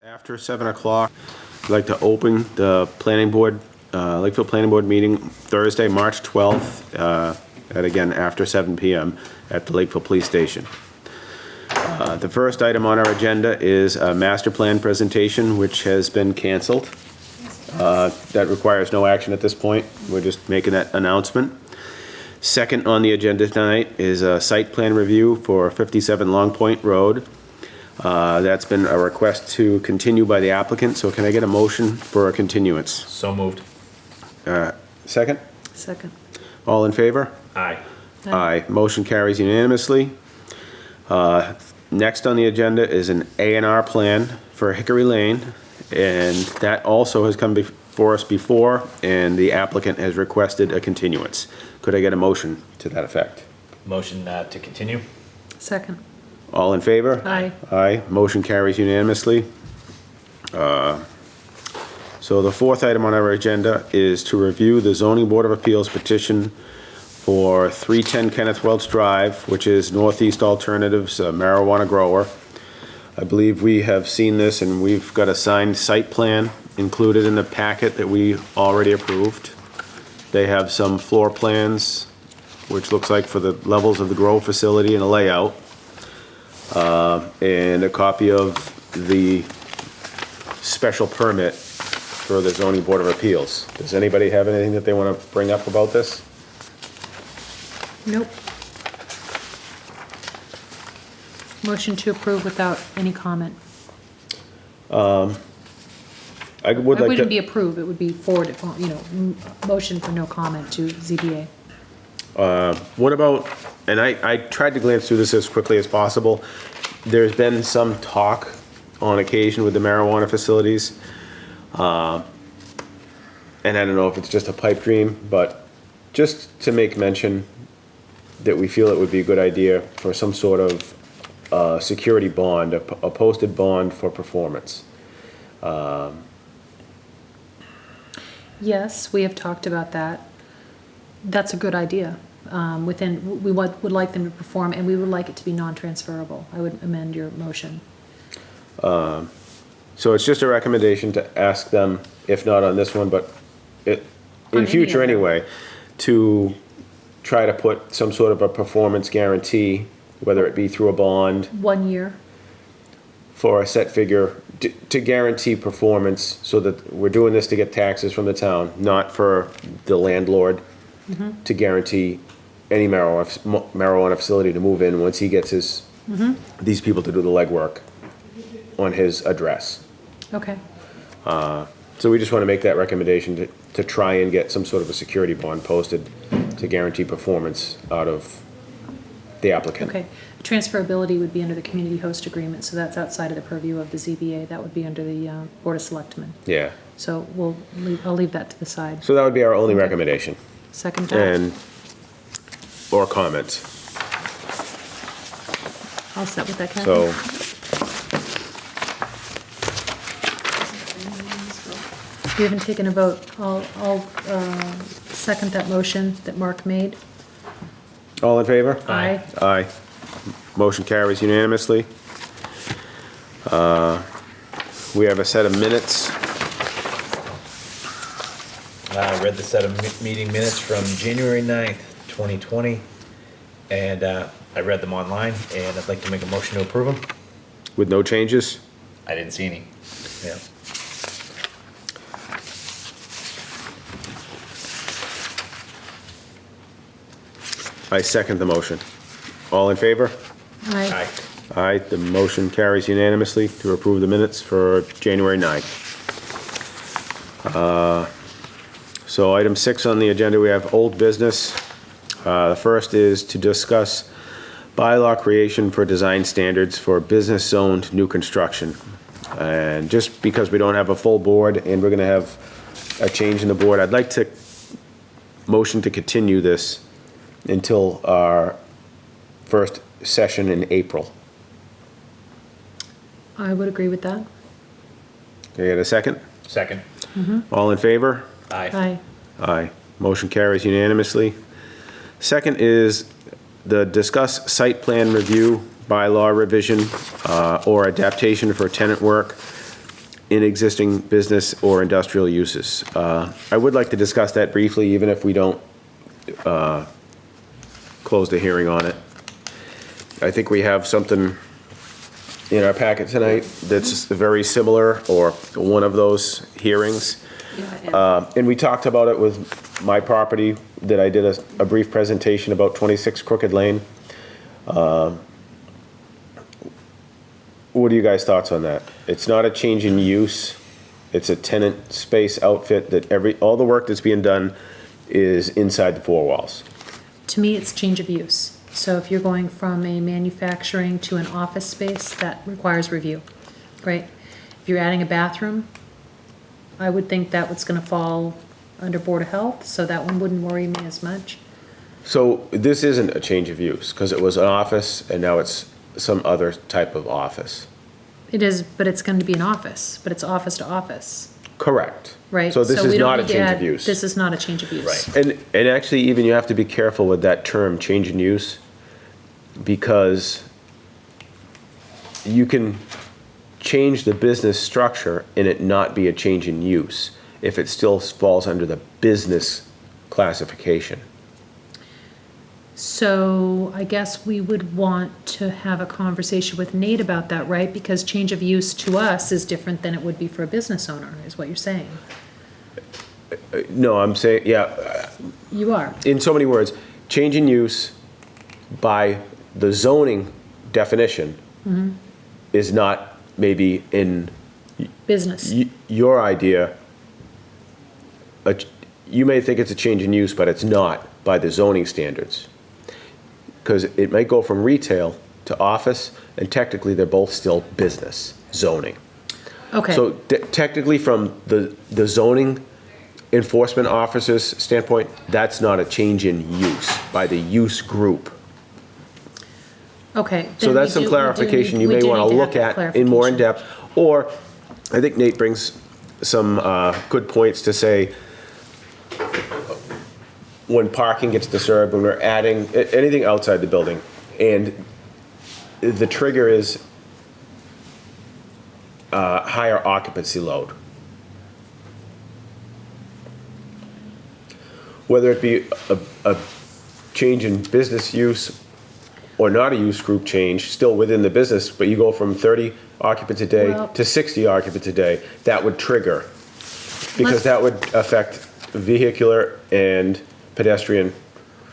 After 7 o'clock, I'd like to open the planning board, Lakeville Planning Board meeting Thursday, March 12th, at again, after 7 p.m. at the Lakeville Police Station. The first item on our agenda is a master plan presentation, which has been canceled. That requires no action at this point. We're just making that announcement. Second on the agenda tonight is a site plan review for 57 Long Point Road. That's been a request to continue by the applicant, so can I get a motion for a continuance? So moved. Second? Second. All in favor? Aye. Aye. Motion carries unanimously. Next on the agenda is an A&R plan for Hickory Lane, and that also has come before us before, and the applicant has requested a continuance. Could I get a motion to that effect? Motion to continue. Second. All in favor? Aye. Aye. Motion carries unanimously. So the fourth item on our agenda is to review the Zoning Board of Appeals petition for 310 Kenneth Welch Drive, which is Northeast Alternatives marijuana grower. I believe we have seen this, and we've got a signed site plan included in the packet that we already approved. They have some floor plans, which looks like for the levels of the grow facility and a layout. And a copy of the special permit for the Zoning Board of Appeals. Does anybody have anything that they want to bring up about this? Nope. Motion to approve without any comment. I would It like wouldn't be to, approved, it would be forwarded, motion for no comment to ZBA. what about, and I tried to glance through this as quickly as possible. There's been some talk on occasion with the marijuana facilities. And I don't know if it's just a pipe dream, but just to make mention that we feel it would be a good idea for some sort of security bond, a posted bond for performance. Yes, we have talked about that. That's a good idea. We would like them to perform, and we would like it to be non-transferable. I would amend your motion. So it's just a recommendation to ask them, if not on this one, but in any future of them. anyway, to try to put some sort of a performance guarantee, whether it be through a bond 1 year. for a set figure, to guarantee performance, so that we're doing this to get taxes from the town, not for the landlord, to guarantee any marijuana facility to move in once he gets his, these people to do the legwork on his address. Okay. So we just want to make that recommendation to try and get some sort of a security bond posted to guarantee performance out of the applicant. Okay. Transferability would be under the community host agreement, so that's outside of the purview of the ZBA. That would be under the Board of Selectmen. Yeah. So I'll leave that to the side. So that would be our only recommendation. Second that. And, or comments. All set with that, Kathy? So, We haven't taken a vote. I'll second that motion that Mark made. all in favor? Aye. Aye. Motion carries unanimously. We have a set of minutes. I read the set of meeting minutes from January 9th, 2020, and I read them online, and I'd like to make a motion to approve them. With no changes? I didn't see any. Yeah. I second the motion. All in favor? Aye. Aye. Aye, the motion carries unanimously to approve the minutes for January 9th. So item 6 on the agenda, we have old business. The first is to discuss bylaw creation for design standards for business-zoned new construction. And just because we don't have a full board and we're gonna have a change in the board, I'd like to motion to continue this until our first session in April. I would agree with that. Can I get a second? Second. All in favor? Aye. Aye. Aye. Motion carries unanimously. Second is the discuss site plan review bylaw revision or adaptation for tenant work in existing business or industrial uses. I would like to discuss that briefly, even if we don't close the hearing on it. I think we have something in our packet tonight that's very similar, or one of those hearings. And we talked about it with my property, that I did a brief presentation about 26 Crooked Lane. What are you guys' thoughts on that? It's not a change in use. It's a tenant space outfit that all the work that's being done is inside the four walls. To me, it's change of use. So if you're going from a manufacturing to an office space, that requires review, right? If you're adding a bathroom, I would think that was gonna fall under Board of Health, so that one wouldn't worry me as much. So this isn't a change of use, because it was an office and now it's some other type of office. It is, but it's going to be an office, but it's office to office, Correct. right? So this we is don't not a need to change add- of use. This is not a change of use. Right. And actually, even you have to be careful with that term, change in use, because you can change the business structure and it not be a change in use if it still falls under the business classification. So I guess we would want to have a conversation with Nate about that, right? Because change of use to us is different than it would be for a business owner, is what you're saying. No, I'm saying, yeah, You are. in so many words, change in use by the zoning definition is not maybe in Business. your idea. You may think it's a change in use, but it's not by the zoning standards. Because it might go from retail to office, and technically they're both still business zoning. Okay. So technically, from the zoning enforcement officer's standpoint, that's not a change in use by the use group. Okay. So then that's some we clarification you we may do want to need look have that at in more in clarification. depth. Or, I think Nate brings some good points to say, when parking gets disturbed, when we're adding anything outside the building, and the trigger is higher occupancy load. Whether it be a change in business use or not a use group change, still within the business, but you go from 30 occupants a day Well- to 60 occupants a day, that would trigger. Let's- Because that would affect vehicular and pedestrian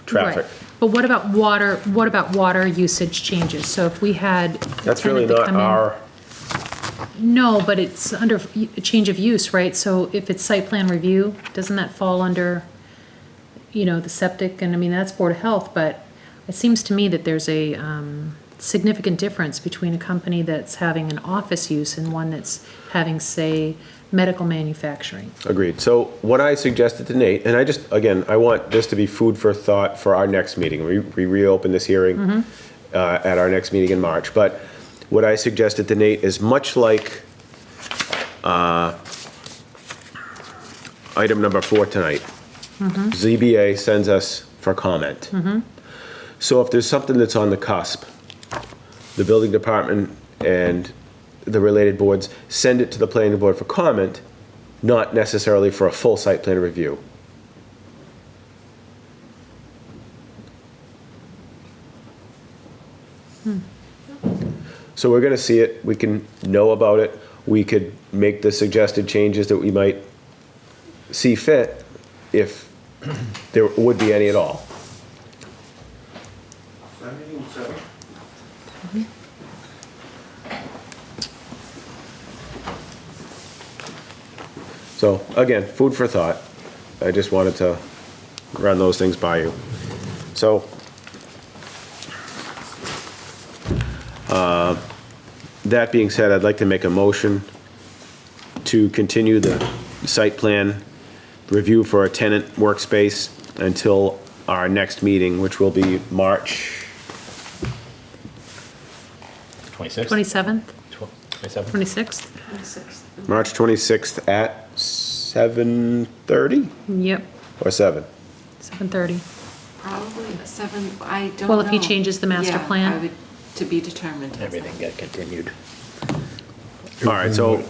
traffic. Right. But what about water, what about water usage changes? So if we had. a That's really tenant that not come in- our, No, but it's under a change of use, right? So if it's site plan review, doesn't that fall under, the septic? And I mean, that's Board of Health, but it seems to me that there's a significant difference between a company that's having an office use and one that's having, say, medical manufacturing. agreed. So what I suggested to Nate, and I want this to be food for thought for our next meeting. We reopen this hearing at our next meeting in March. But what I suggested to Nate is much like item number 4 tonight. ZBA sends us for comment. So if there's something that's on the cusp, the building department and the related boards send it to the planning board for comment, not necessarily for a full site plan review. So we're gonna see it, we can know about it, we could make the suggested changes that we might see fit if there would be any at all. So, again, food for thought. I just wanted to run those things by you. So, that being said, I'd like to make a motion to continue the site plan review for a tenant workspace until our next meeting, which will be March 26th? 27th, 27th? 26th? March 26th at 7:30 Yep, or 7? 7:30. Probably 7, I don't know. Well, if he changes the master Yeah, plan? I would, to be determined. Everything got continued. All right, so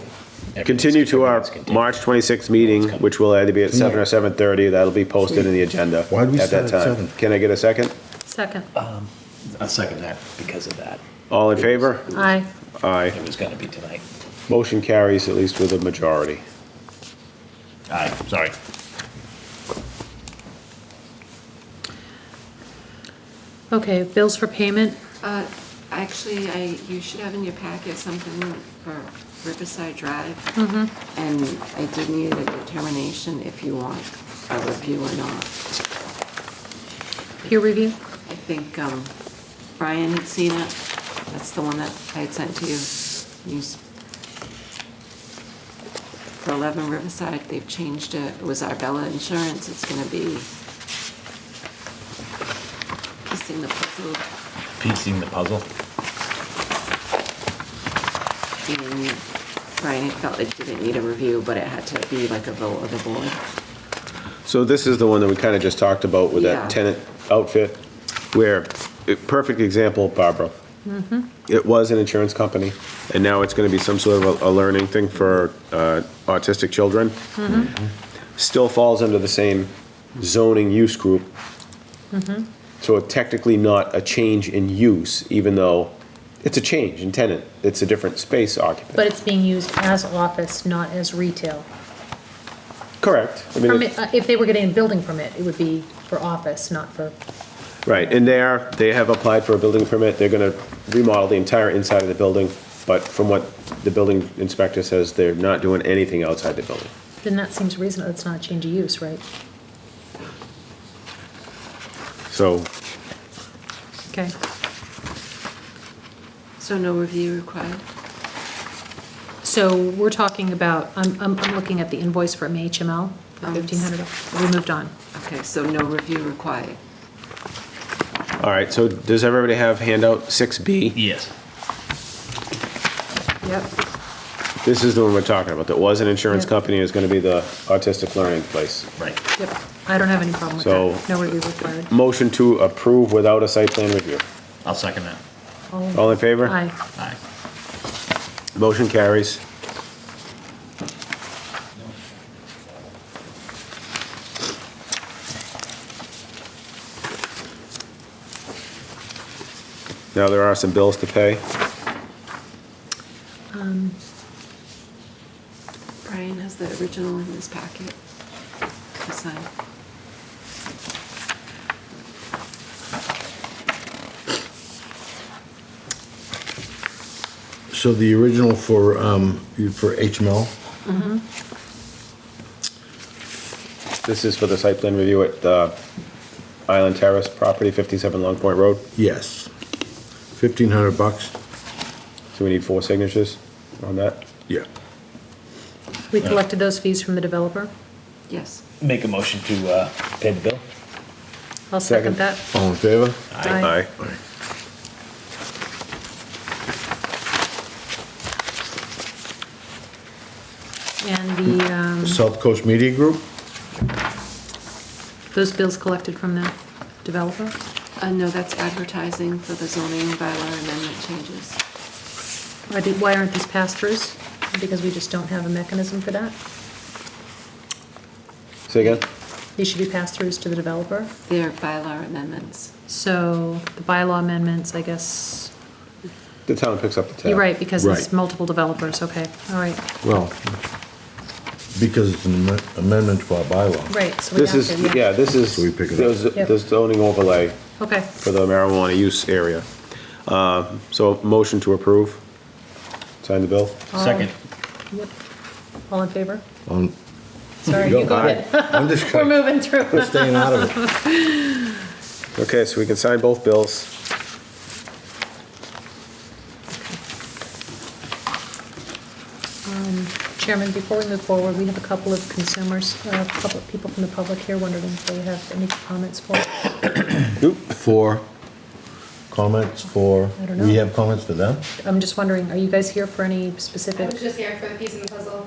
Continue to our Continue. March 26th meeting, which will either be at 7 or 7:30. That'll be posted in the agenda Why did we at that set at time. 7? Can I get a second? Second. I'll second that because of that. All in favor? Aye. Aye. It was gonna be tonight. Motion carries at least with a majority. Aye, sorry. Okay, bills for payment. Actually, you should have in your packet something for Riverside Drive. And I did need a determination if you want a review or not. Peer review. I think Brian had seen it. That's the one that I had sent to you. For 11 Riverside, they've changed it. It was Arbella Insurance. It's gonna be piecing the puzzle. Piecing the puzzle. And Brian had felt it didn't need a review, but it had to be like a vote of the board. So this is the one that we kind of just talked about with Yeah. that tenant outfit, where, perfect example, Barbara. It was an insurance company, and now it's going to be some sort of a learning thing for autistic children. Still falls under the same zoning use group. So it's technically not a change in use, even though it's a change in tenant. It's a different space occupant. But it's being used as office, not as retail. Correct. I mean, Permit, if they were getting a building permit, it would be for office, not for, right, and they have applied for a building permit. They're going to remodel the entire inside of the building, but from what the building inspector says, they're not doing anything outside the building. then that seems reasonable. It's not a change of use, right? So, Okay. So no review required? So we're talking about, I'm looking at the invoice from HML for $1,500. We moved on. Okay, so no review required. all right, so does everybody have handout 6B? Yes. Yep. This is the one we're talking about. That was an insurance Yep. company, is going to be the autistic learning place. Right. Yep. I don't have any problem with So- that. No review required. Motion to approve without a site plan review. I'll second that. All in favor? Aye. Aye. Motion carries. Now there are some bills to pay. Brian has the original in his packet to sign. So the original for HML, This is for the site plan review at Island Terrace property, 57 Long Point Road. yes. $1,500, So we need 4 signatures on that. yeah. We collected those fees from the developer. Yes. Make a motion to pay the bill. I'll second Second. that. All in favor? Aye. And the, South Coast Media Group, those bills collected from the developer? No, that's advertising for the zoning bylaw amendment changes. Why aren't these pass-throughs? Because we just don't have a mechanism for that? Say again? These should be pass-throughs to the developer? They're bylaw amendments. So the bylaw amendments, I guess, The town picks up the tab. you're right, because it's Right. multiple developers, okay, all right. well, because it's an amendment to our bylaw. Right, so we This have is, to, yeah, this is So we pick it up. Yep. the zoning overlay Okay, for the marijuana use area. So motion to approve. Sign the bill. Second. yep. All in favor? On- Sorry, Go you go ahead. ahead. I'm just We're moving through. We're staying out of it. Okay, so we can sign both bills. Chairman, before we move forward, we have a couple of consumers, public people from the public here wondering if they have any comments for us. For comments for, I don't know. we have comments for them? I'm just wondering, are you guys here for any I specific? was just here for the piece in the puzzle.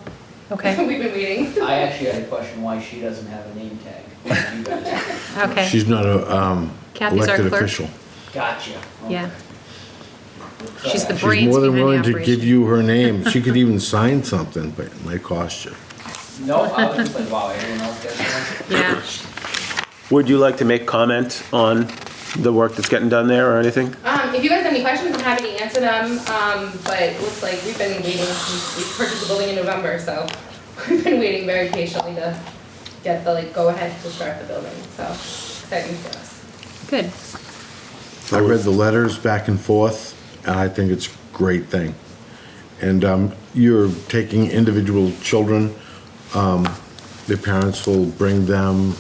Okay, We've been waiting. I actually had a question why she doesn't have a name tag. You guys- okay. She's not a Kathy's our elected clerk. official. Gotcha. Yeah. She's the She's brains more than behind willing the to give operation. you her name. She could even sign something, but it might cost you. No, I was just like, wow, everyone else gets one. Yeah, Would you like to make comment on the work that's getting done there or anything? If you guys have any questions, I'm happy to answer them, but it looks like we've been waiting, we purchased the building in November, so we've been waiting very patiently to get the, like, go-ahead to start the building, so exciting for us. good. I read the letters back and forth, and I think it's a great thing. And you're taking individual children, their parents will bring them,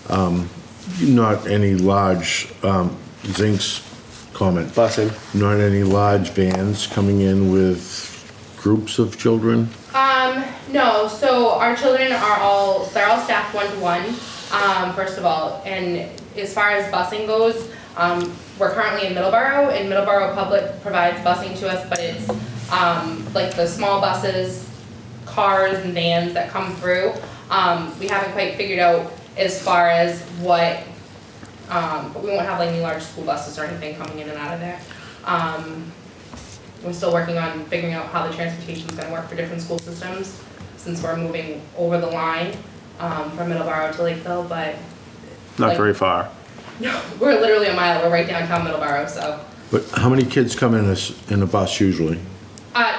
not any large, Zink's comment, Busing? not any large vans coming in with groups of children? No, so our children are they're all staffed one-to-one, first of all, and as far as busing goes, we're currently in Middleborough, and Middleborough Public provides busing to us, but it's, like the small buses, cars and vans that come through. We haven't quite figured out as far as what, but we won't have like any large school buses or anything coming in and out of there. We're still working on figuring out how the transportation's gonna work for different school systems, since we're moving over the line, from Middleborough to Lakeville, but. Not like- very far. No, we're literally a mile, we're right downtown Middleborough, so, But how many kids come in a bus usually?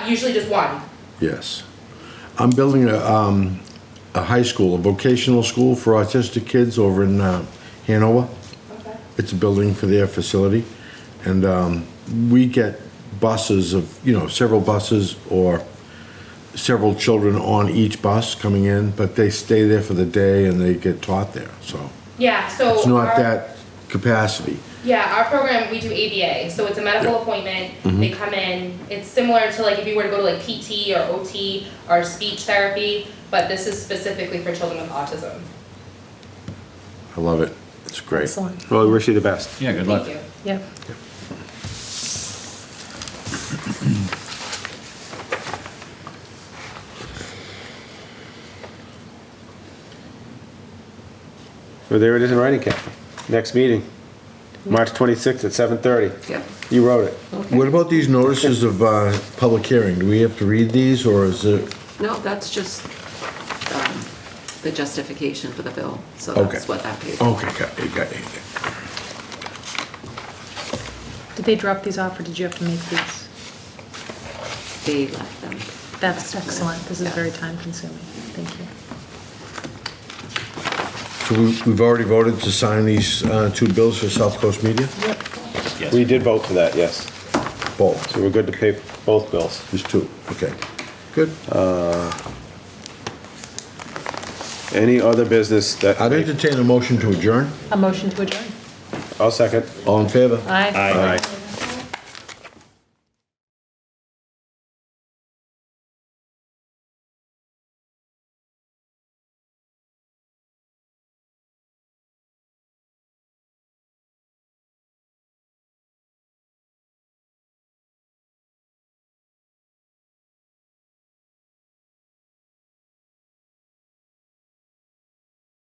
usually just one. Yes. I'm building a high school, a vocational school for autistic kids over in Hanover. Okay. It's a building for their facility. And we get buses of, several buses or several children on each bus coming in, but they stay there for the day and they get taught there, so. Yeah, so. It's not our- that capacity. Yeah, our program, we do ABA, so it's a medical Yeah. appointment, they come in, it's similar to like if you were to go to like PT or OT or speech therapy, but this is specifically for children with autism. I love it. It's great. Excellent. Well, we wish you the best. Yeah, good luck. Thank you. Yep. Well, there it is in writing, Kathy. Next meeting, March 26th at 7:30. Yep. You wrote it. What about these notices of public hearing? Do we have to read these, or is it? No, that's just the justification for the bill, so Okay. that's what that pays. Okay, got it. Did they drop these off or did you have to make these? They left them. That's excellent. This is very time consuming. Thank you. So we've already voted to sign these two bills for South Coast Media? We did vote for that, yes. Both, So we're good to pay both bills. just two, okay. Good. Any other business that? I'd entertain a motion to adjourn. A motion to adjourn. I'll second. All in favor? Aye. Aye.